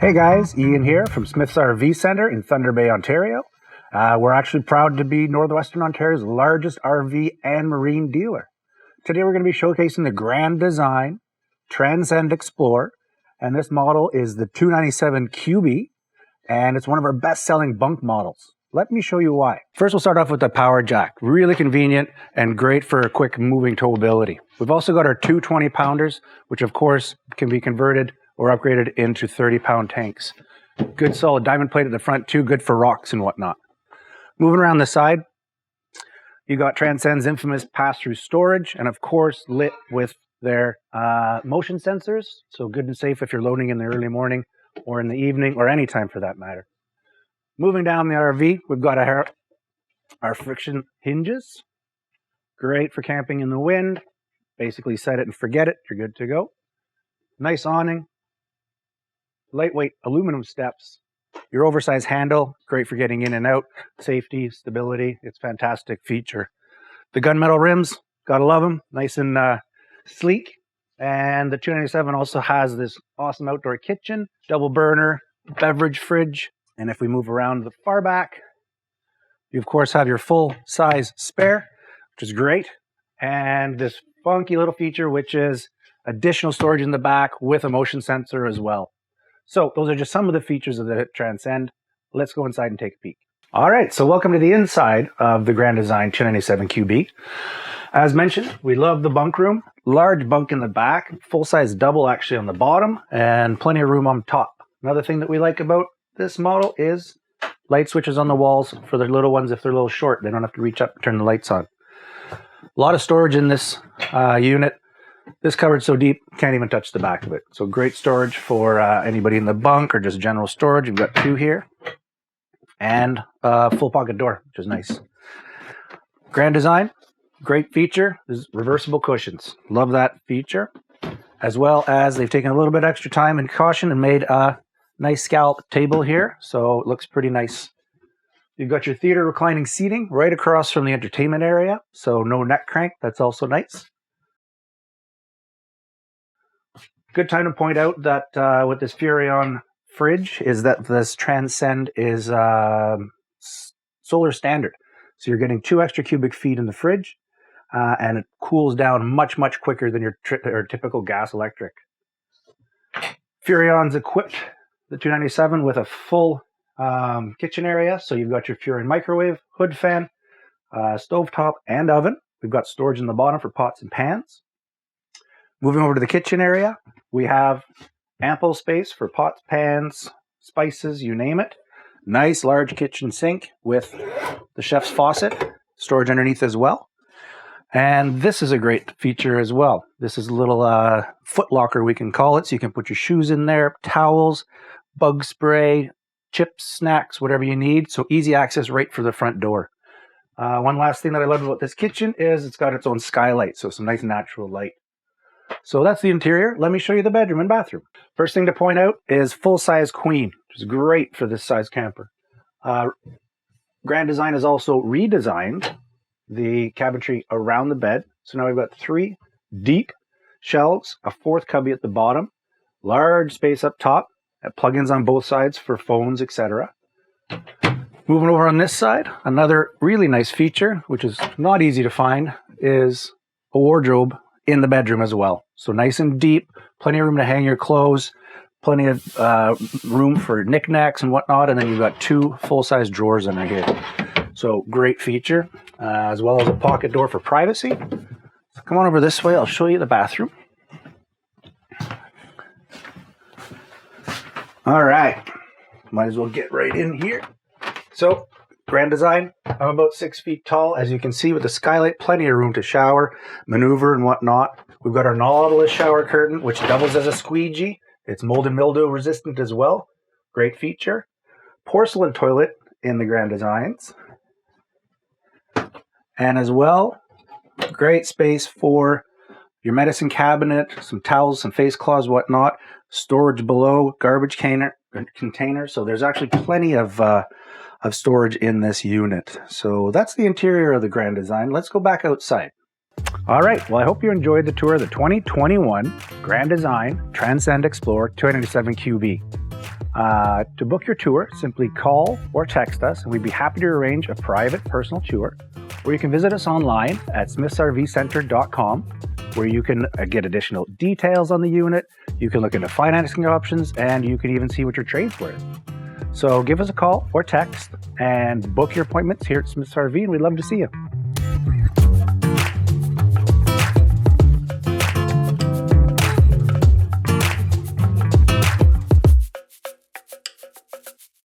Hey guys, Ian here from Smith's RV Centre in Thunder Bay, Ontario. We're actually proud to be Northwestern Ontario's largest RV and marine dealer. Today we're going to be showcasing the Grand Design Transcend Xplor, and this model is the 297QB, and it's one of our best-selling bunk models. Let me show you why. First, we'll start off with the power jack. Really convenient and great for a quick moving towability. We've also got our two 20-pounders, which of course can be converted or upgraded into 30-pound tanks. Good solid diamond plate at the front too, good for rocks and whatnot. Moving around the side, you got Transcend's infamous pass-through storage, and of course lit with their motion sensors, so good and safe if you're loading in the early morning or in the evening or any time for that matter. Moving down the RV, we've got our friction hinges. Great for camping in the wind. Basically set it and forget it, you're good to go. Nice awning. Lightweight aluminum steps. Your oversized handle, great for getting in and out. Safety, stability, it's a fantastic feature. The gunmetal rims, gotta love them. Nice and sleek. And the 297 also has this awesome outdoor kitchen, double burner, beverage fridge. And if we move around the far back, you of course have your full size spare, which is great. And this funky little feature, which is additional storage in the back with a motion sensor as well. So those are just some of the features of the Transcend. Let's go inside and take a peek. All right, so welcome to the inside of the Grand Design 297QB. As mentioned, we love the bunk room. Large bunk in the back, full-size double actually on the bottom, and plenty of room on top. Another thing that we like about this model is light switches on the walls for the little ones. If they're a little short, they don't have to reach up and turn the lights on. A lot of storage in this unit. This cupboard's so deep, can't even touch the back of it. So great storage for anybody in the bunk or just general storage. You've got two here. And a full pocket door, which is nice. Grand Design, great feature, is reversible cushions. Love that feature. As well as they've taken a little bit extra time and caution and made a nice scallop table here. So it looks pretty nice. You've got your theater reclining seating right across from the entertainment area. So no neck crank, that's also nice. Good time to point out that with this Furrion fridge is that this Transcend is solar standard. So you're getting 2 extra cubic feet in the fridge and it cools down much, much quicker than your typical gas electric. Furrion's equipped the 297 with a full kitchen area. So you've got your Furrion microwave, hood fan, stovetop, and oven. We've got storage in the bottom for pots and pans. Moving over to the kitchen area, we have ample space for pots, pans, spices, you name it. Nice large kitchen sink with the chef's faucet, storage underneath as well. And this is a great feature as well. This is a little foot locker, we can call it, so you can put your shoes in there, towels, bug spray, chips, snacks, whatever you need. So easy access right for the front door. One last thing that I love about this kitchen is it's got its own skylight, so some nice natural light. So that's the interior. Let me show you the bedroom and bathroom. First thing to point out is full-size queen, which is great for this size camper. Grand Design has also redesigned the cabinetry around the bed. So now we've got 3 deep shelves, a 4th cubby at the bottom, large space up top, plug-ins on both sides for phones, etc. Moving over on this side, another really nice feature, which is not easy to find, is a wardrobe in the bedroom as well. So nice and deep, plenty of room to hang your clothes, plenty of room for knickknacks and whatnot, and then you've got 2 full-size drawers under here. So great feature, as well as a pocket door for privacy. So come on over this way, I'll show you the bathroom. All right, might as well get right in here. So Grand Design, I'm about 6 feet tall. As you can see with the skylight, plenty of room to shower, maneuver, and whatnot. We've got our knobless shower curtain, which doubles as a squeegee. It's mold and mildew resistant as well. Great feature. Porcelain toilet in the Grand Designs. And as well, great space for your medicine cabinet, some towels, some face cloths, whatnot. Storage below, garbage container. So there's actually plenty of storage in this unit. So that's the interior of the Grand Design. Let's go back outside. All right, well, I hope you enjoyed the tour of the 2021 Grand Design Transcend Xplor 297QB. To book your tour, simply call or text us, and we'd be happy to arrange a private personal tour. Or you can visit us online at smithsrvcenter.com, where you can get additional details on the unit. You can look into financing options, and you can even see what your trade's worth. So give us a call or text and book your appointments here at Smith's RV, and we'd love to see you.